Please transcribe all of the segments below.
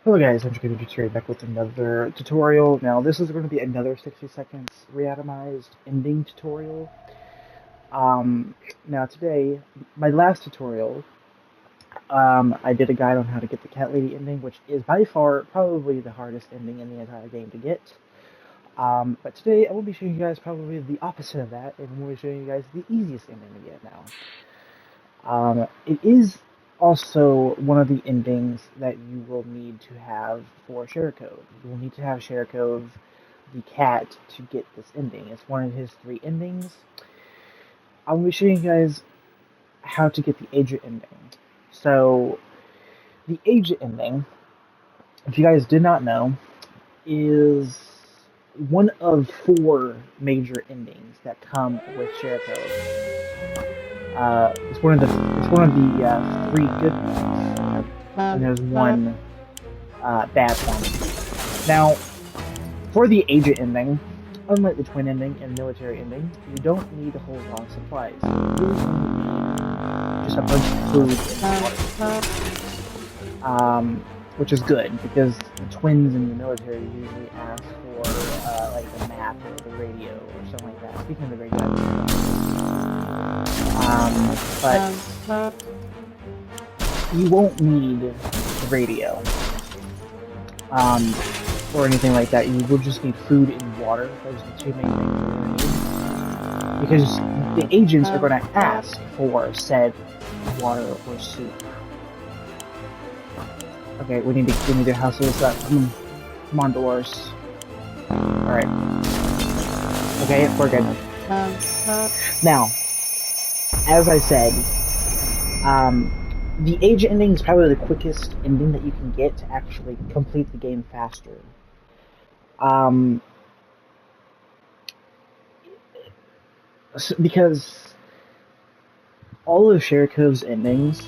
Hello guys, I'm going to be back with another tutorial. Now this is going to be another 60 seconds Reatomized ending tutorial. Now today, my last tutorial, I did a guide on how to get the cat lady ending, which is by far probably the hardest ending in the entire game to get. But today I will be showing you guys probably the opposite of that, and we'll be showing you guys the easiest ending to get now. It is also one of the endings that you will need to have for Sherikov. You will need to have Sherikov, the cat, to get this ending. It's one of his 3 endings. I will be showing you guys how to get the agent ending. So, the agent ending, if you guys did not know, is one of 4 major endings that come with Sherikov. It's one of the 3 good ones, and there's one bad one. Now, for the agent ending, unlike the twin ending and military ending, you don't need a whole lot of supplies. You really only need just a bunch of food and water. Which is good, because the twins in the military usually ask for like the map or the radio or something like that. Speaking of the radio, but you won't need the radio or anything like that. You will just need food and water. Those are the 2 main things you're going to need, because the agents are going to ask for said water or soup. Okay, we need to hustle this up. Come on, Dolores. Alright. Okay, we're good. Now, as I said, the agent ending is probably the quickest ending that you can get to actually complete the game faster. Because all of Sherikov's endings,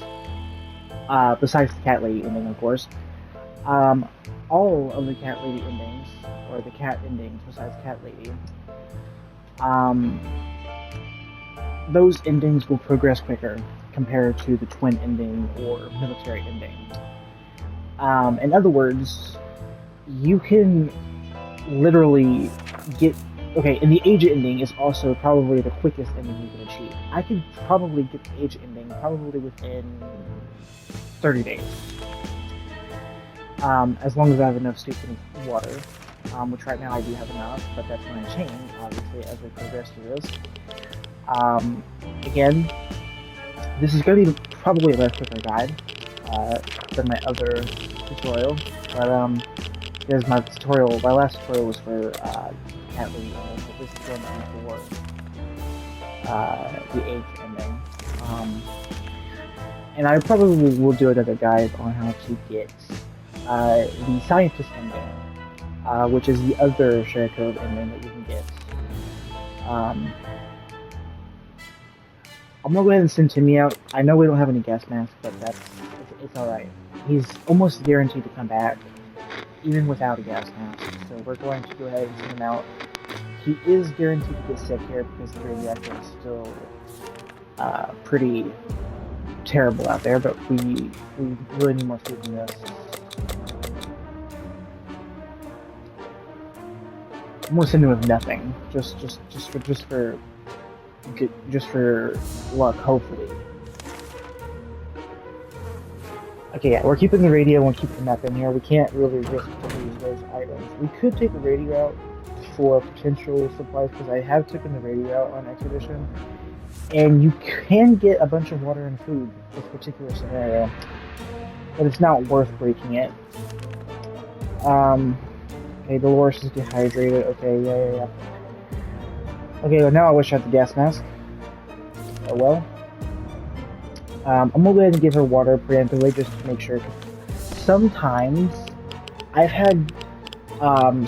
besides the cat lady ending, of course, all of the cat lady endings, or the cat endings besides cat lady, those endings will progress quicker compared to the twin ending or military ending. In other words, you can literally get... Okay, and the agent ending is also probably the quickest ending you can achieve. I could probably get the agent ending probably within 30 days. As long as I have enough soup and water, which right now I do have enough, but that's going to change, obviously, as we progress through this. Again, this is going to be probably a less quicker guide than my other tutorial, but because my last tutorial was for cat lady ending, but this is going to be for the 8th ending. And I probably will do another guide on how to get the scientist ending, which is the other Sherikov ending that you can get. I'm gonna go ahead and send Timmy out. I know we don't have any gas masks, but it's alright. He's almost guaranteed to come back, even without a gas mask. So we're going to go ahead and send him out. He is guaranteed to get sick here because the radioactive is still pretty terrible out there, but we really need more food than this. I'm gonna send him with nothing, just for luck, hopefully. Okay, yeah, we're keeping the radio and keeping the map in here. We can't really risk to lose those items. We could take the radio out for potential supplies, because I have taken the radio out on Expedition, and you can get a bunch of water and food in this particular scenario, but it's not worth breaking it. Okay, Dolores is dehydrated. Okay, yeah. Okay, well now I wish I had the gas mask. Oh well. I'm gonna go ahead and give her water preemptively just to make sure. Sometimes I've had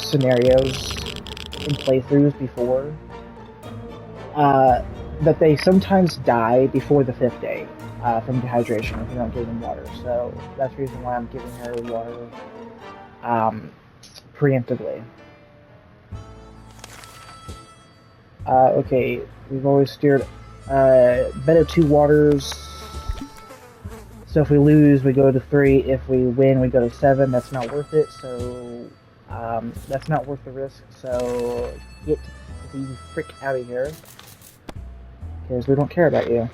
scenarios in playthroughs before that they sometimes die before the 5th day from dehydration if you're not giving them water. So that's the reason why I'm giving her water preemptively. Okay, we've always steered bed of 2 waters, So if we lose, we go to 3. If we win, we go to 7. That's not worth it. So that's not worth the risk. So get the frick out of here, because we don't care about you.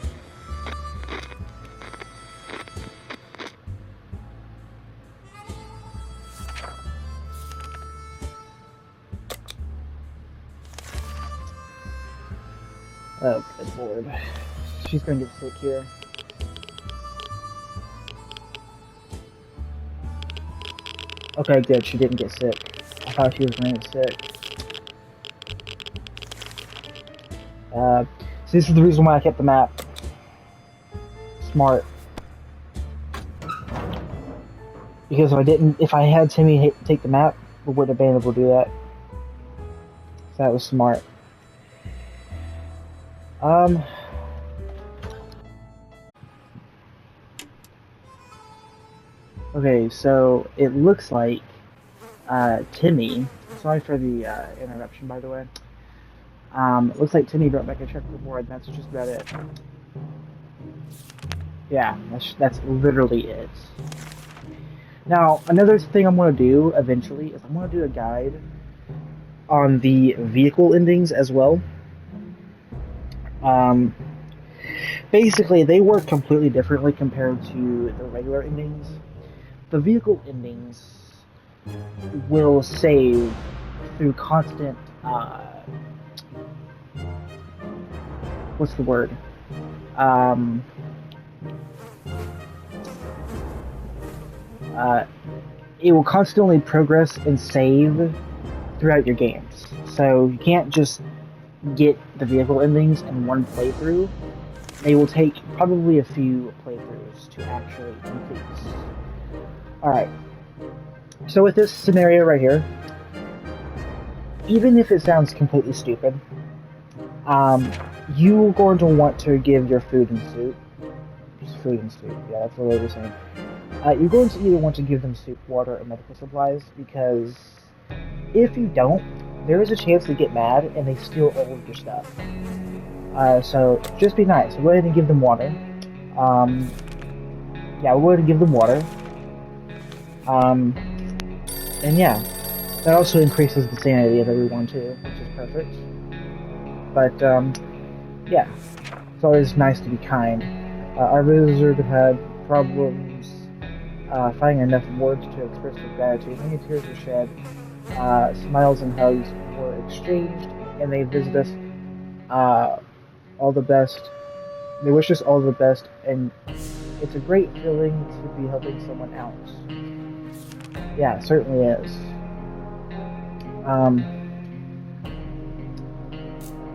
Oh, good lord. She's gonna get sick here. Okay, good. She didn't get sick. I thought she was gonna get sick. So this is the reason why I kept the map. Smart. Because if I had Timmy take the map, we wouldn't have been able to do that. So that was smart. Okay, so it looks like Timmy. Sorry for the interruption, by the way. It looks like Timmy brought back a checkerboard. That's just about it. Yeah, that's literally it. Now, another thing I'm going to do eventually is I'm going to do a guide on the vehicle endings as well. Basically, they work completely differently compared to the regular endings. The vehicle endings will save through constant, what's the word? It will constantly progress and save throughout your games. So you can't just get the vehicle endings in one playthrough. They will take probably a few playthroughs to actually complete. Alright, so with this scenario right here, even if it sounds completely stupid, you're going to want to give your food and soup, just food and soup, yeah, that's the way we're saying. You're going to either want to give them soup, water, or medical supplies, because if you don't, there is a chance they get mad and they steal all of your stuff. So just be nice. We'll go ahead and give them water. Yeah, we'll go ahead and give them water. And yeah, that also increases the sanity of everyone too, which is perfect. But yeah, it's always nice to be kind. Our wizard had problems finding enough words to express their gratitude. Many tears were shed, smiles and hugs were exchanged, and they visit us all the best. They wish us all the best, and it's a great feeling to be helping someone out. Yeah, it certainly is.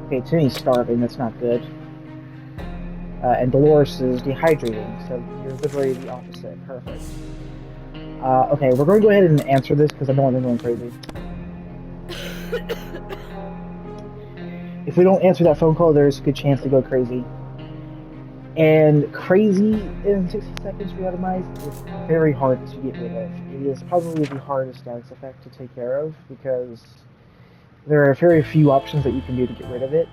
Okay, Timmy's starving, that's not good. And Dolores is dehydrating, so you're literally the opposite. Perfect. Okay, we're going to go ahead and answer this because I don't want them going crazy. If we don't answer that phone call, there's a good chance to go crazy. And crazy in 60 seconds Reatomized is very hard to get rid of. It is probably the hardest status effect to take care of because there are very few options that you can do to get rid of it.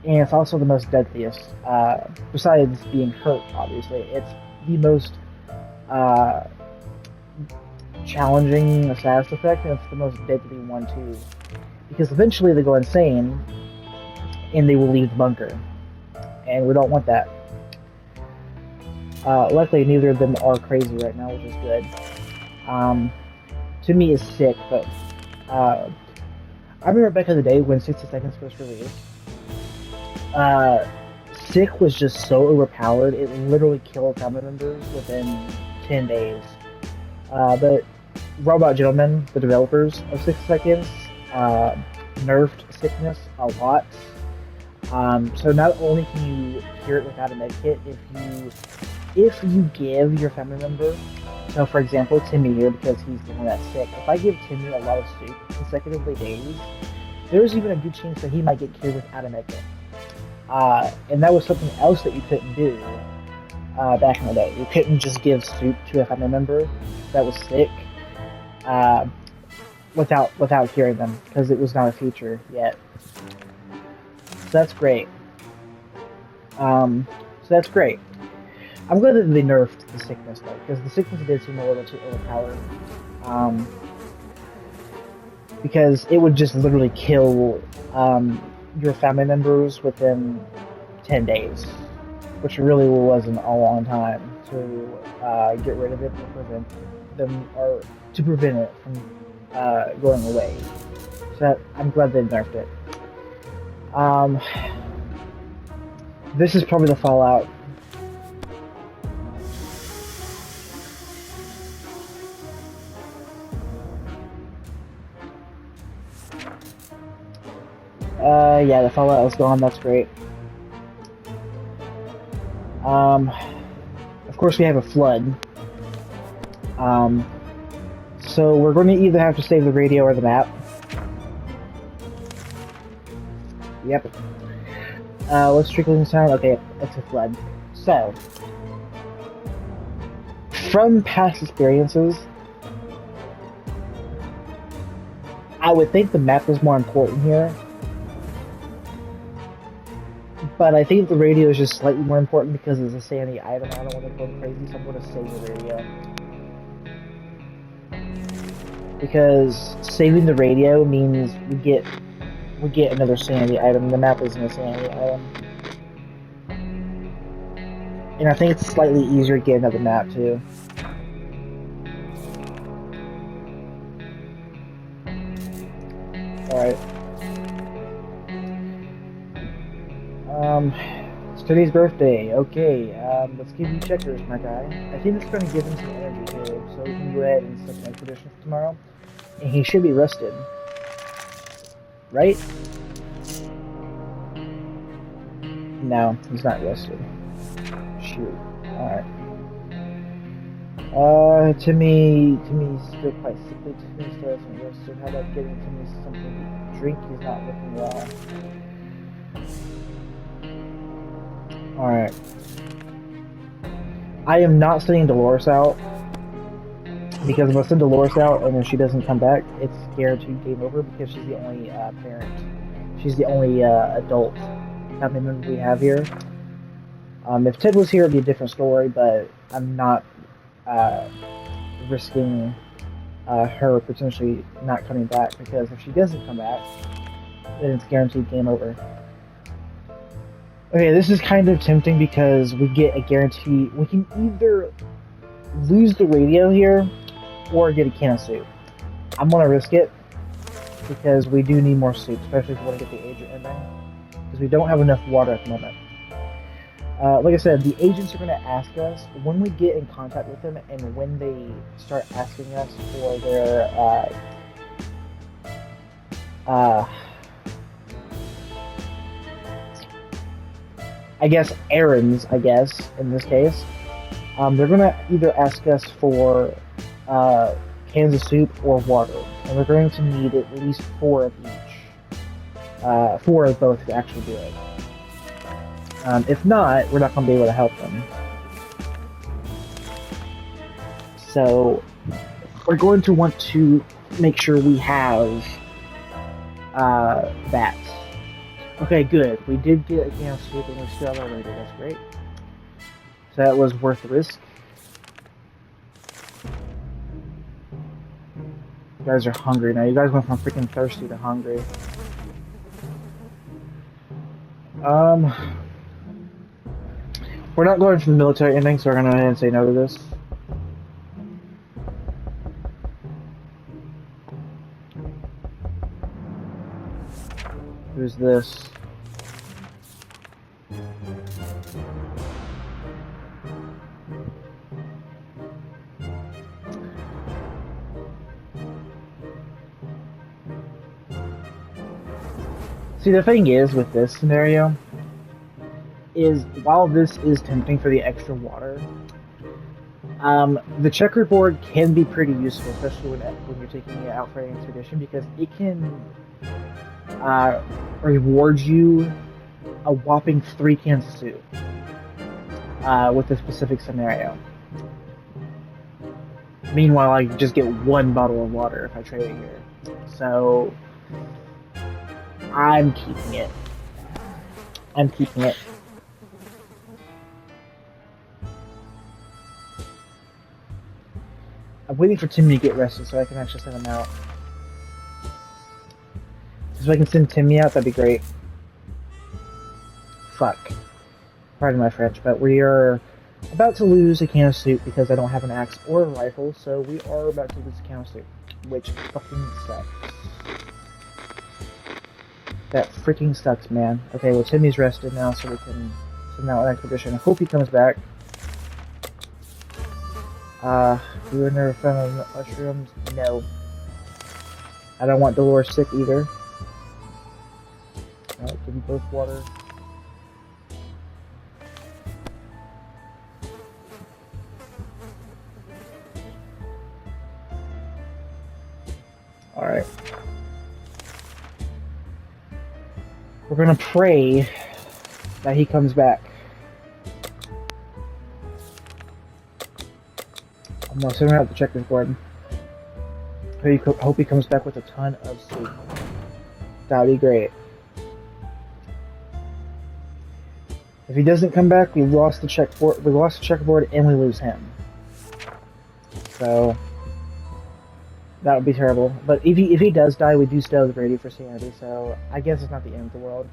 And it's also the most deadliest. Besides being hurt, obviously, it's the most challenging status effect, and it's the most deadly one too. Because eventually they go insane, and they will leave the bunker. And we don't want that. Luckily, neither of them are crazy right now, which is good. Timmy is sick, but I remember back in the day when 60 Seconds first released. Sick was just so overpowered, it literally killed family members within 10 days. But Robot Gentlemen, the developers of 60 Seconds, nerfed sickness a lot. So not only can you cure it without a medkit, if you give your family member, so for example Timmy here, because he's the one that's sick, if I give Timmy a lot of soup consecutively days, there's even a good chance that he might get cured without a medkit. And that was something else that you couldn't do back in the day. You couldn't just give soup to a family member that was sick without curing them, because it was not a feature yet. So that's great. I'm glad that they nerfed the sickness though, because the sickness did seem a little too overpowered. Because it would just literally kill your family members within 10 days, which really wasn't a long time to get rid of it or prevent them, or to prevent it from going away. So I'm glad they nerfed it. This is probably the fallout. Yeah, the fallout is gone. That's great. Of course, we have a flood. So we're going to either have to save the radio or the map. Yep. What's trickling sound? Okay, it's a flood. So, from past experiences, I would think the map is more important here. But I think the radio is just slightly more important because it's a sanity item. I don't want to go crazy, so I'm going to save the radio. Because saving the radio means we get another sanity item. The map isn't a sanity item. And I think it's slightly easier to get another map too. Alright. It's today's birthday. Okay, let's give you checkers, my guy. I think it's going to give him some energy too, so we can go ahead and set an expedition for tomorrow. And he should be rested. Right? No, he's not rested. Shoot. Alright. Timmy's still quite sickly. Timmy still hasn't rested. How about getting Timmy something to drink? He's not looking well. Alright. I am not sending Dolores out. Because if I send Dolores out and then she doesn't come back, it's guaranteed game over because she's the only parent. She's the only adult family member we have here. If Ted was here, it'd be a different story, but I'm not risking her potentially not coming back, because if she doesn't come back, then it's guaranteed game over. Okay, this is kind of tempting because we get a guarantee. We can either lose the radio here or get a can of soup. I'm gonna risk it because we do need more soup, especially if we want to get the agent in there, because we don't have enough water at the moment. Like I said, the agents are going to ask us when we get in contact with them, and when they start asking us for their I guess errands, in this case, they're going to either ask us for cans of soup or water, and we're going to need at least 4 of each. 4 of both to actually do it. If not, we're not going to be able to help them. So, we're going to want to make sure we have that. Okay, good. We did get a can of soup and we still have our radio. That's great. So that was worth the risk. You guys are hungry now. You guys went from freaking thirsty to hungry. We're not going for the military ending, so we're going to go ahead and say no to this. Who's this? See, the thing is with this scenario is, while this is tempting for the extra water, the checkerboard can be pretty useful, especially when you're taking it out for an expedition, because it can reward you a whopping 3 cans of soup with a specific scenario. Meanwhile, I just get 1 bottle of water if I trade it here. So, I'm keeping it. I'm waiting for Timmy to get rested so I can actually send him out. If I can send Timmy out, that'd be great. Fuck. Pardon my French, but we are about to lose a can of soup because I don't have an axe or a rifle, so we are about to lose a can of soup, which fucking sucks. That freaking sucks, man. Okay, well, Timmy's rested now, so we can send out an expedition. I hope he comes back. We were never found on mushrooms? No. I don't want Dolores sick either. Alright, give you both water. Alright. We're gonna pray that he comes back. I'm gonna send him out the checkers board. Hope he comes back with a ton of soup. That'd be great. If he doesn't come back, we lost the checkerboard. We lost the checkerboard, and we lose him. So that would be terrible. But if he does die, we do still have the radio for sanity. So I guess it's not the end of the world.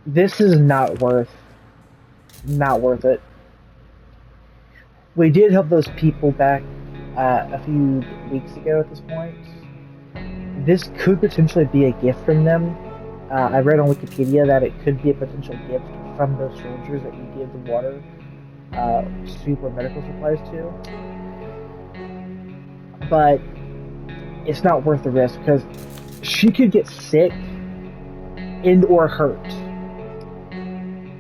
This is not worth it. We did help those people back a few weeks ago at this point. This could potentially be a gift from them. I read on Wikipedia that it could be a potential gift from those soldiers that you give the water, soup, or medical supplies to. But it's not worth the risk because she could get sick and or hurt.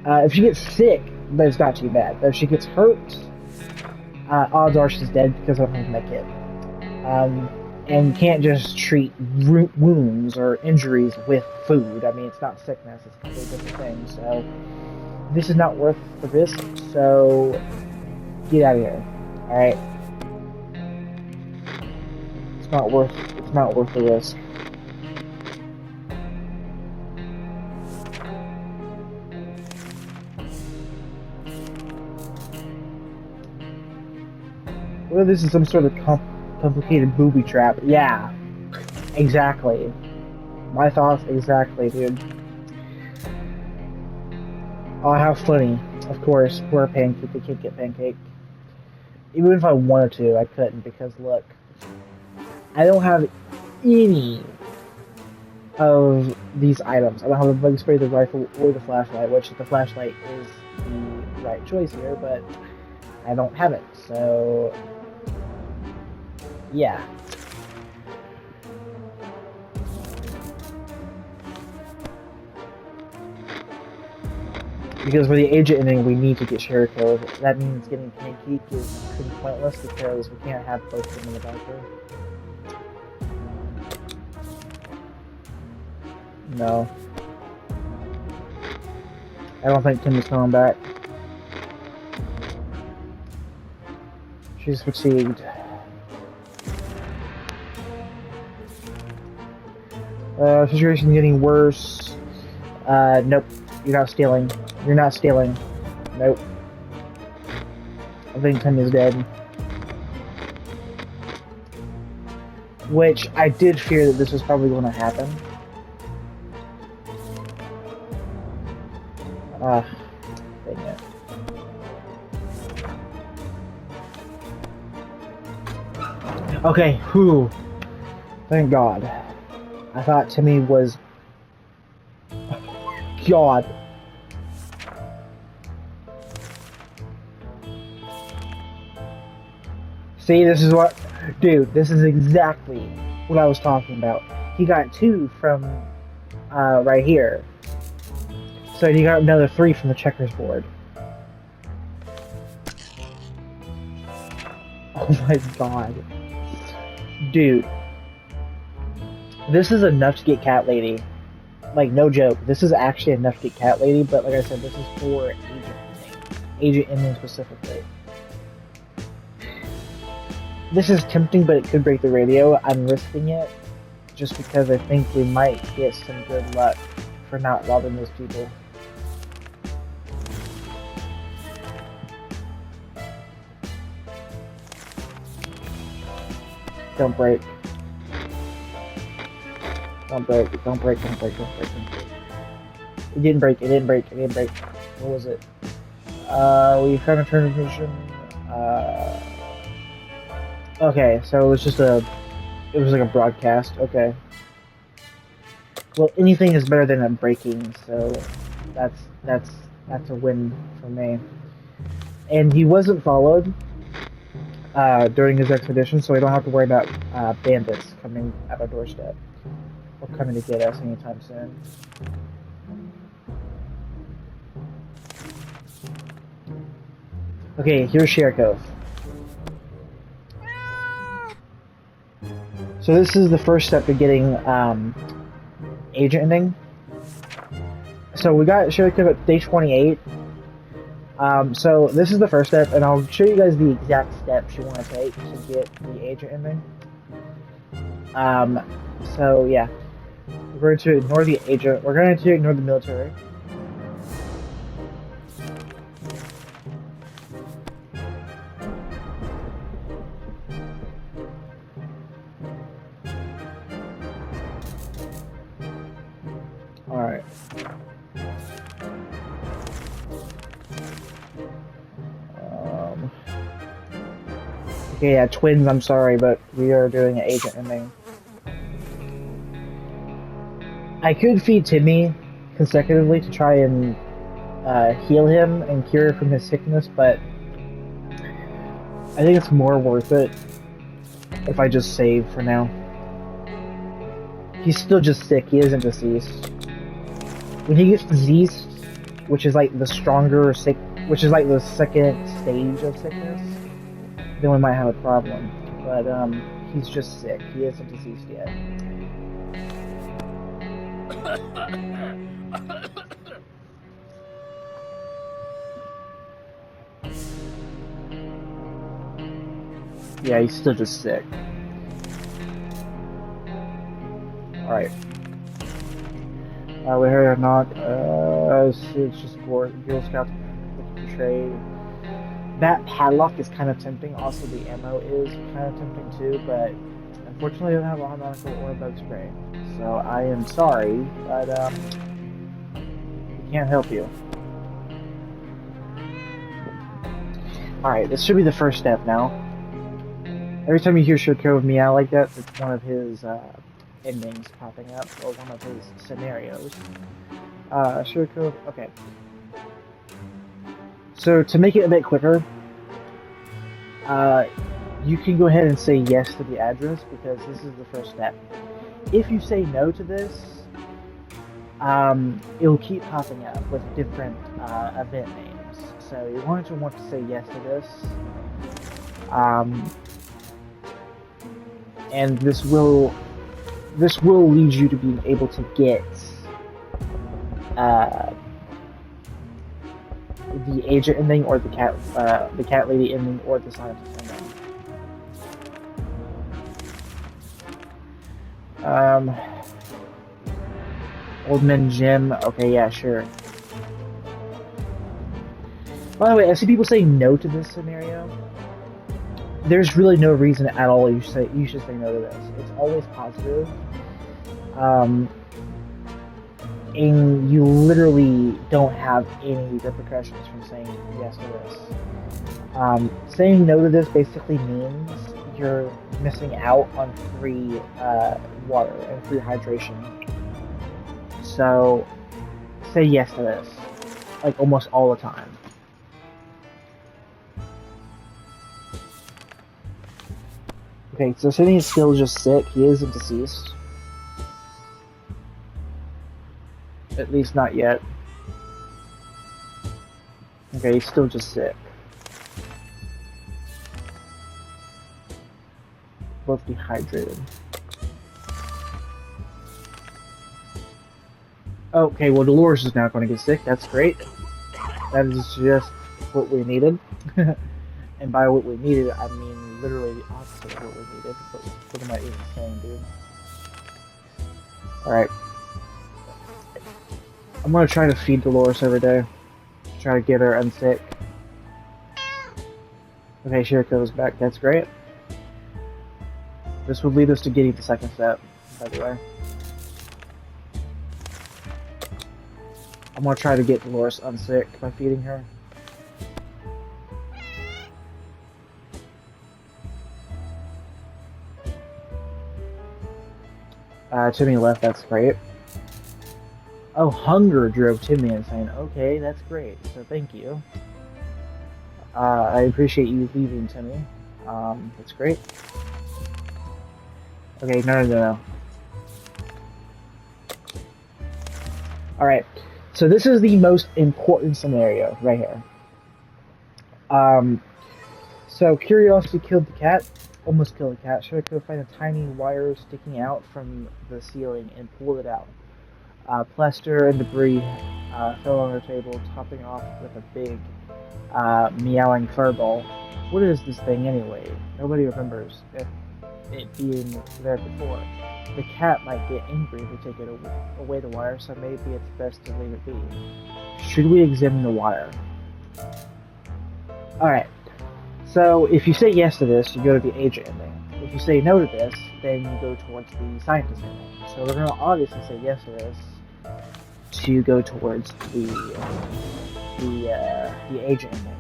If she gets sick, then it's not too bad. But if she gets hurt, odds are she's dead because of her med kit. And you can't just treat wounds or injuries with food. I mean, it's not sickness, it's a completely different thing. So, this is not worth the risk, so get out of here. Alright? It's not worth the risk. Well, this is some sort of complicated booby trap. Yeah, exactly. My thoughts exactly, dude. Oh, how funny. Of course, poor Pancake, the kid get Pancake. Even if I wanted to, I couldn't because, look, I don't have any of these items. I don't have the bug spray, the rifle, or the flashlight, which the flashlight is the right choice here, but I don't have it, so yeah. Because for the agent ending, we need to get Sherry killed. That means getting Pancake is pretty pointless because we can't have both of them in the bunker. No. I don't think Tim is coming back. She's fatigued. Situation getting worse. Nope. You're not stealing. You're not stealing. Nope. I think Tim is dead. Which, I did fear that this was probably going to happen. Dang it. Okay, whew. Thank God. I thought Timmy was... God. See, this is what... Dude, this is exactly what I was talking about. He got 2 from, right here. So he got another 3 from the checkers board. Oh my God. Dude. This is enough to get Cat Lady. Like, no joke. This is actually enough to get Cat Lady, but like I said, this is for Agent Ending. Agent Ending specifically. This is tempting, but it could break the radio. I'm risking it just because I think we might get some good luck for not robbing those people. Don't break. Don't break, don't break, don't break, don't break, don't break. It didn't break, it didn't break, it didn't break. What was it? We found a transmission. Okay, so it was just it was like a broadcast, okay. Well, anything is better than a breaking, so that's a win for me. And he wasn't followed during his expedition, so we don't have to worry about bandits coming at our doorstep or coming to get us anytime soon. Okay, here's Sherikov. So this is the first step to getting agent ending. So we got Sherikov at day 28. So this is the first step, and I'll show you guys the exact steps you want to take to get the agent ending. So yeah, we're going to ignore the agent. We're going to ignore the military. Alright. Okay, yeah, twins, I'm sorry, but we are doing an agent ending. I could feed Timmy consecutively to try and heal him and cure him from his sickness, but I think it's more worth it if I just save for now. He's still just sick, he isn't deceased. When he gets diseased, which is like the stronger sick, which is like the second stage of sickness, then we might have a problem. But he's just sick. He isn't deceased yet. Yeah, he's still just sick. Alright. We heard or not, it's just Girl Scouts looking for trade. That padlock is kind of tempting, also the ammo is kind of tempting too, but unfortunately I don't have a harmonica or a bug spray. So I am sorry, but we can't help you. Alright, this should be the first step now. Every time you hear Sherikov meow like that, it's one of his endings popping up, or one of his scenarios. Sherikov, okay. So to make it a bit quicker, you can go ahead and say yes to the address, because this is the first step. If you say no to this, it'll keep popping up with different event names. So you're going to want to say yes to this. And this will lead you to being able to get the agent ending, or the cat lady ending, or the scientist ending. Old Man Jim. Okay, yeah, sure. By the way, I see people say no to this scenario. There's really no reason at all you should say no to this. It's always positive. And you literally don't have any repercussions from saying yes to this. Saying no to this basically means you're missing out on free water and free hydration. So say yes to this, like almost all the time. Okay, so Sidney is still just sick. He isn't deceased. At least not yet. Okay, he's still just sick. Both dehydrated. Okay, well Dolores is now going to get sick. That's great. That is just what we needed. And by what we needed, I mean literally the opposite of what we needed. But what am I even saying, dude? Alright. I'm gonna try to feed Dolores every day. Try to get her unsick. Okay, Shiriko's back. That's great. This would lead us to getting the second step, by the way. I'm gonna try to get Dolores unsick by feeding her. Timmy left, that's great. Oh, hunger drove Timmy insane. Okay, that's great. So thank you. I appreciate you leaving, Timmy. That's great. Okay, no. Alright, so this is the most important scenario right here. So Curiosity killed the cat, almost killed the cat. Shiriko find a tiny wire sticking out from the ceiling and pulled it out. Plaster and debris fell on her table, topping off with a big meowing furball. What is this thing anyway? Nobody remembers it being there before. The cat might get angry if we take it away the wire, so maybe it's best to leave it be. Should we examine the wire? Alright, so if you say yes to this, you go to the agent ending. If you say no to this, then you go towards the scientist ending. So we're going to obviously say yes to this to go towards the agent ending.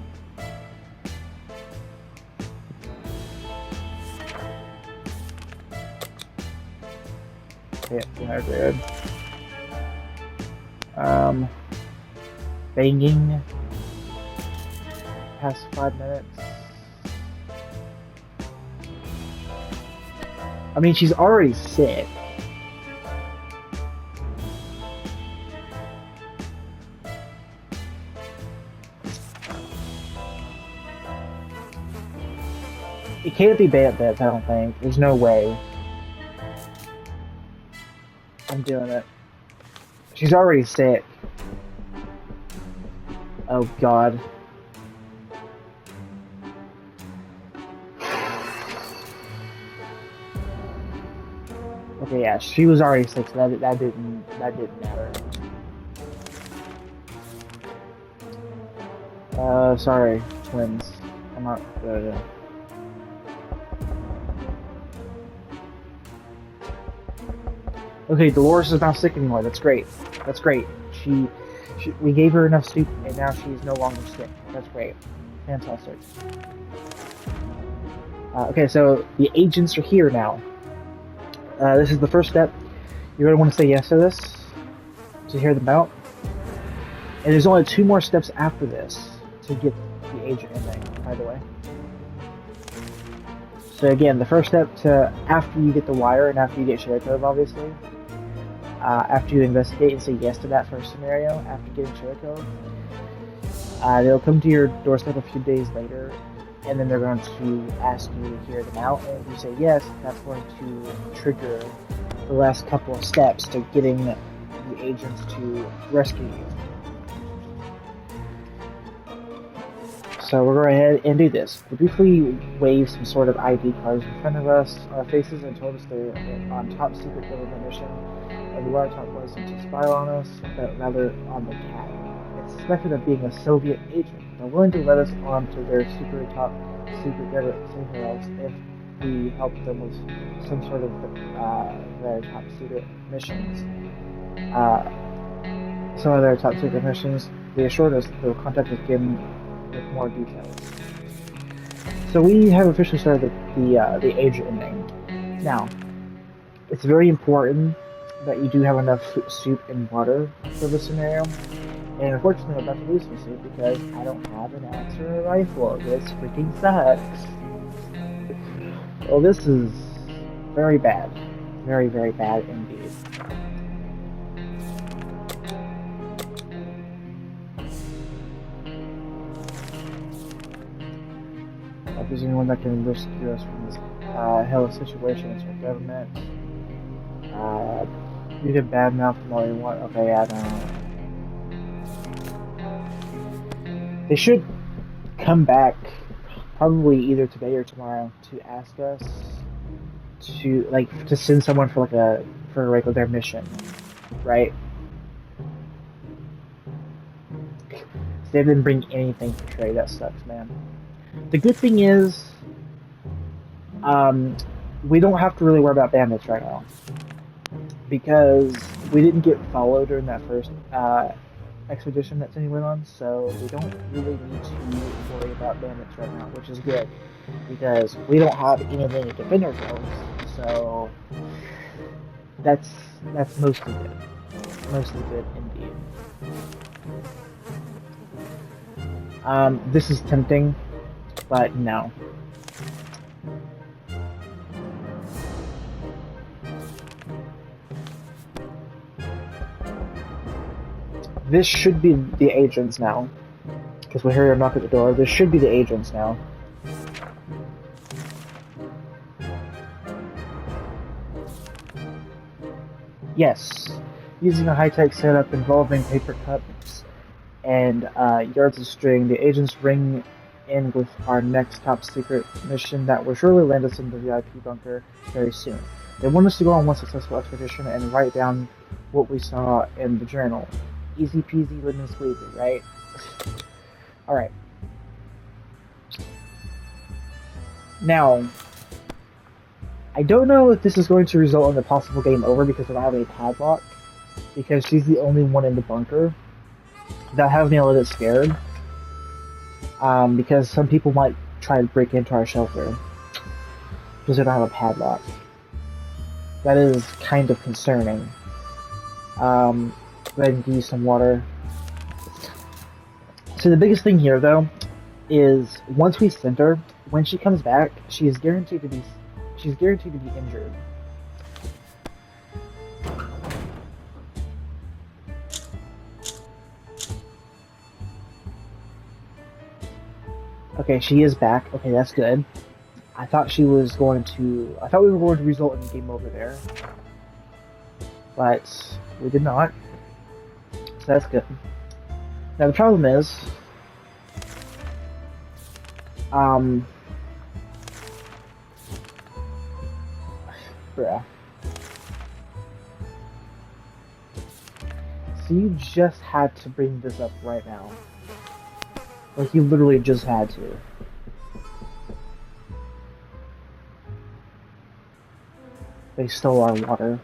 Yeah, good. Banging. Past 5 minutes. I mean, she's already sick. It can't be bandits, I don't think. There's no way. I'm doing it. She's already sick. Oh god. Okay, yeah, she was already sick, so that didn't matter. Sorry, twins. I'm not good. Okay, Dolores is not sick anymore. That's great. That's great. We gave her enough soup, and now she's no longer sick. That's great. Fantastic. Okay, so the agents are here now. This is the first step. You're going to want to say yes to this to hear them out. And there's only 2 more steps after this to get the agent ending, by the way. So again, the first step to after you get the wire and after you get Shiriko, obviously. After you investigate and say yes to that first scenario, after getting Shiriko, they'll come to your doorstep a few days later, and then they're going to ask you to hear them out, and if you say yes, that's going to trigger the last couple of steps to getting the agents to rescue you. So we're going to go ahead and do this. They briefly waved some sort of ID cards in front of us, our faces, and told us they're on top secret government mission. The laptop wasn't to spy on us, but rather on the cat. It's suspected of being a Soviet agent. They're willing to let us on to their top secret government somewhere else if we help them with some sort of their top secret missions. Some of their top secret missions, they assured us that they'll contact us again with more details. So we have officially started the agent ending. Now, it's very important that you do have enough soup and water for this scenario. And unfortunately, I'm about to lose some soup because I don't have an axe or a rifle. This freaking sucks. Well, this is very bad. Very, very bad indeed. If there's anyone that can rescue us from this hell situation, it's our government. You can badmouth them all you want. Okay, I don't know. They should come back probably either today or tomorrow to ask us to send someone for a regular mission, right? They didn't bring anything for Trey. That sucks, man. The good thing is, we don't have to really worry about bandits right now. Because we didn't get followed during that first expedition that Cindy went on, so we don't really need to worry about bandits right now, which is good. Because we don't have anything to defend ourselves, so that's mostly good. Mostly good indeed. This is tempting, but no. This should be the agents now. Because we heard a knock at the door. This should be the agents now. Yes. Using a high-tech setup involving paper cups and yards of string, the agents ring in with our next top-secret mission that will surely land us in the VIP bunker very soon. They want us to go on one successful expedition and write down what we saw in the journal. Easy peasy lemon squeezy, right? Alright. Now, I don't know if this is going to result in a possible game over because I don't have a padlock. Because she's the only one in the bunker. That has me a little bit scared. Because some people might try to break into our shelter. Because they don't have a padlock. That is kind of concerning. Go ahead and give you some water. So the biggest thing here, though, is once we send her, when she comes back, she is guaranteed to be injured. Okay, she is back. Okay, that's good. I thought we were going to result in a game over there, but we did not. So that's good. Now the problem is, bruh. So you just had to bring this up right now. Like you literally just had to. They stole our water.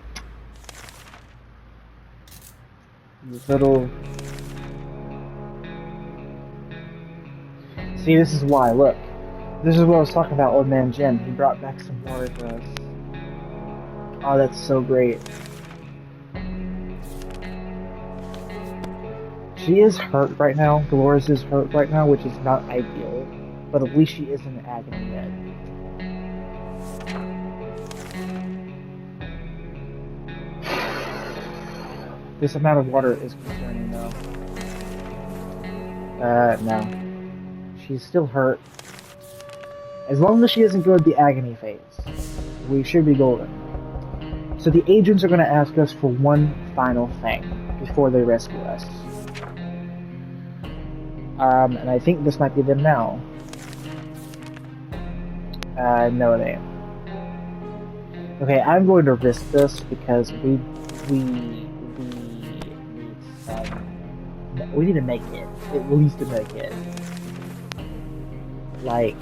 This little... See, this is why, look. This is what I was talking about, Old Man Jim. He brought back some water for us. Oh, that's so great. She is hurt right now. Dolores is hurt right now, which is not ideal. But at least she isn't in agony yet. This amount of water is concerning, though. No. She's still hurt. As long as she doesn't go to the agony phase, we should be golden. So the agents are going to ask us for one final thing before they rescue us. And I think this might be them now. No it ain't. Okay, I'm going to risk this because we need to make it. At least to make it. Like,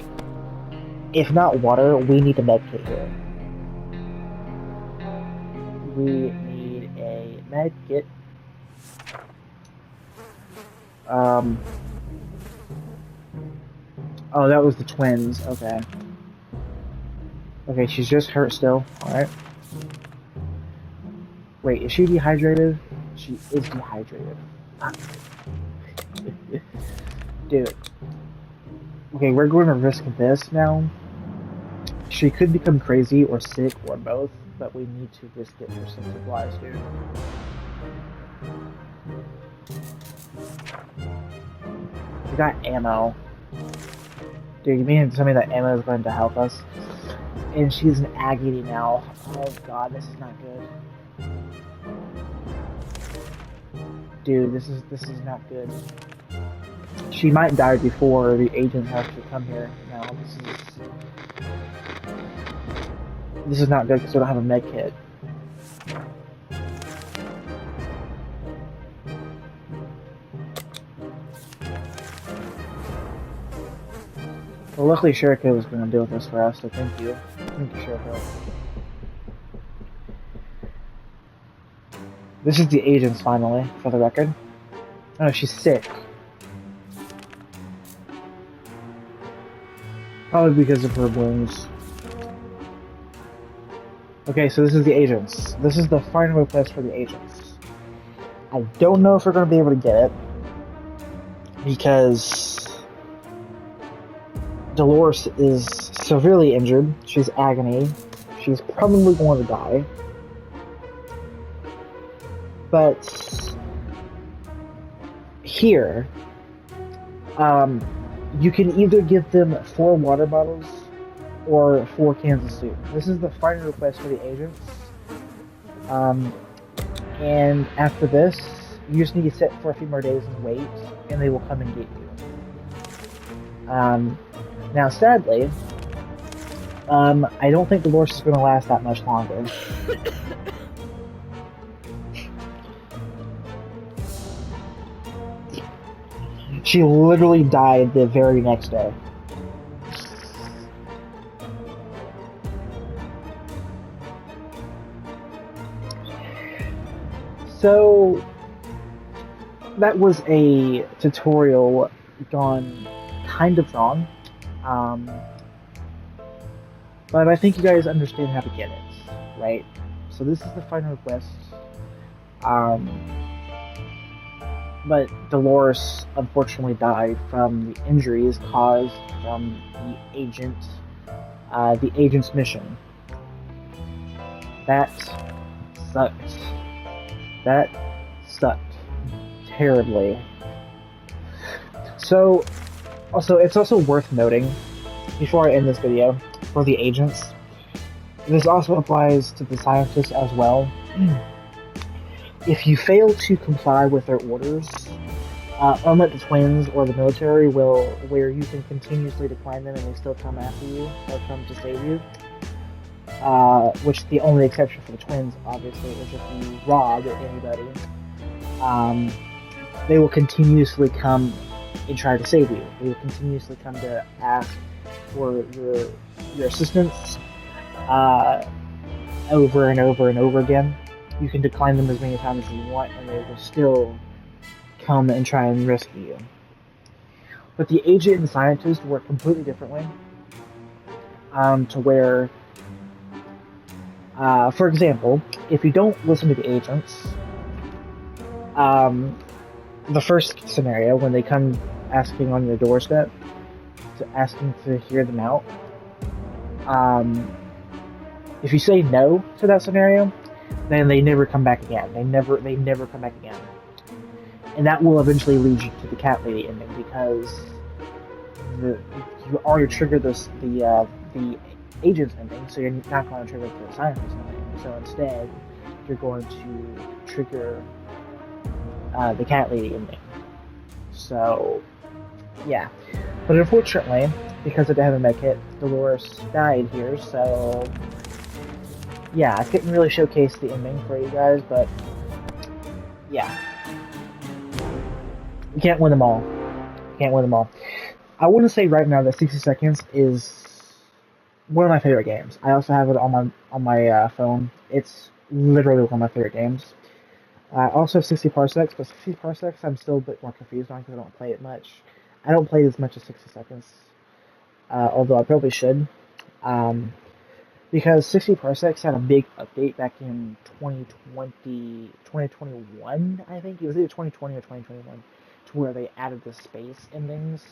if not water, we need to make it here. We need a med kit. Oh, that was the twins. Okay. Okay, she's just hurt still. Alright. Wait, is she dehydrated? She is dehydrated. Dude. Okay, we're going to risk this now. She could become crazy or sick or both, but we need to risk it for some supplies, dude. We got ammo. Dude, you mean to tell me that ammo is going to help us? And she's in agony now. Oh god, this is not good. Dude, this is not good. She might die before the agents actually come here. Now, this is not good because we don't have a med kit. Well, luckily Sherika was going to deal with this for us, so thank you. Thank you, Sherika. This is the agents, finally, for the record. Oh, she's sick. Probably because of her wounds. Okay, so this is the agents. This is the final request for the agents. I don't know if we're going to be able to get it, because Dolores is severely injured. She's agony. She's probably going to die. But here, you can either give them 4 water bottles or 4 cans of soup. This is the final request for the agents. And after this, you just need to sit for a few more days and wait, and they will come and get you. Now, sadly, I don't think Dolores is going to last that much longer. She literally died the very next day. So, that was a tutorial gone kind of wrong. But I think you guys understand how to get it, right? So this is the final request. But Dolores unfortunately died from the injuries caused from the agent's mission. That sucked. That sucked terribly. So, it's also worth noting, before I end this video, for the agents, this also applies to the scientists as well. If you fail to comply with their orders, unlike the twins or the military, where you can continuously decline them and they still come after you or come to save you, which the only exception for the twins, obviously, is if you rob anybody, they will continuously come and try to save you. They will continuously come to ask for your assistance over and over and over again. You can decline them as many times as you want, and they will still come and try and rescue you. But the agent and the scientist work completely differently. To where, for example, if you don't listen to the agents, the first scenario, when they come asking on your doorstep, asking to hear them out, if you say no to that scenario, then they never come back again. They never come back again. And that will eventually lead you to the cat lady ending, because you already triggered the agent's ending, so you're not going to trigger the scientist's ending. So instead, you're going to trigger the cat lady ending. So, yeah. But unfortunately, because I didn't have a med kit, Dolores died here, so yeah, I couldn't really showcase the ending for you guys, but yeah. You can't win them all. You can't win them all. I want to say right now that 60 Seconds is one of my favorite games. I also have it on my phone. It's literally one of my favorite games. I also have 60 Parsecs, but 60 Parsecs I'm still a bit more confused on because I don't play it much. I don't play it as much as 60 Seconds, although I probably should. Because 60 Parsecs had a big update back in 2021, I think. It was either 2020 or 2021, to where they added the space endings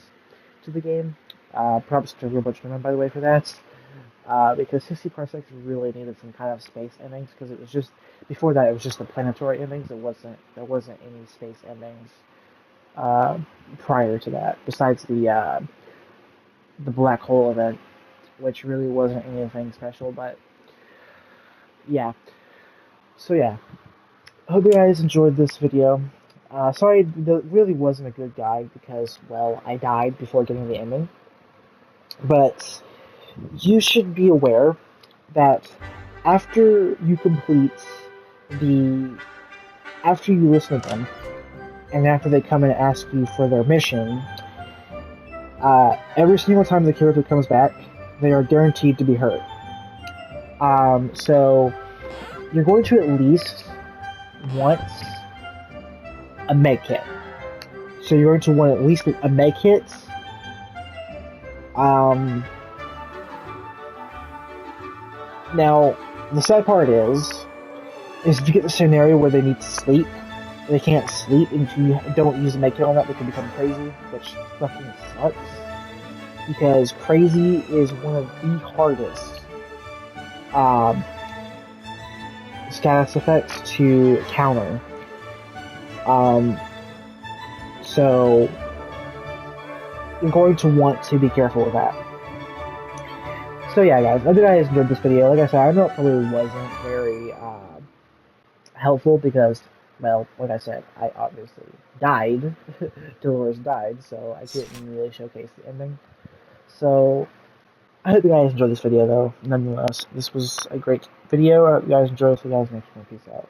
to the game. Props to Robotron, by the way, for that. Because 60 Parsecs really needed some kind of space endings, because it was just, before that it was just the planetary endings. There wasn't any space endings prior to that, besides the black hole event, which really wasn't anything special. But yeah, so yeah, I hope you guys enjoyed this video. Sorry, that really wasn't a good guide, because, well, I died before getting the ending. But you should be aware that after you listen to them, and after they come and ask you for their mission, Every single time the character comes back, they are guaranteed to be hurt. So you're going to at least want a med kit. So you're going to want at least a med kit. Now, the sad part is if you get the scenario where they need to sleep, they can't sleep, and if you don't use a med kit on that, they can become crazy, which fucking sucks. Because crazy is one of the hardest status effects to counter. So you're going to want to be careful with that. So yeah, guys, I hope you guys enjoyed this video. Like I said, I know it probably wasn't very helpful because, well, like I said, I obviously died. Dolores died, so I couldn't really showcase the ending. So I hope you guys enjoyed this video, though. Nonetheless, this was a great video. I hope you guys enjoyed it. So, guys, next one. Peace out.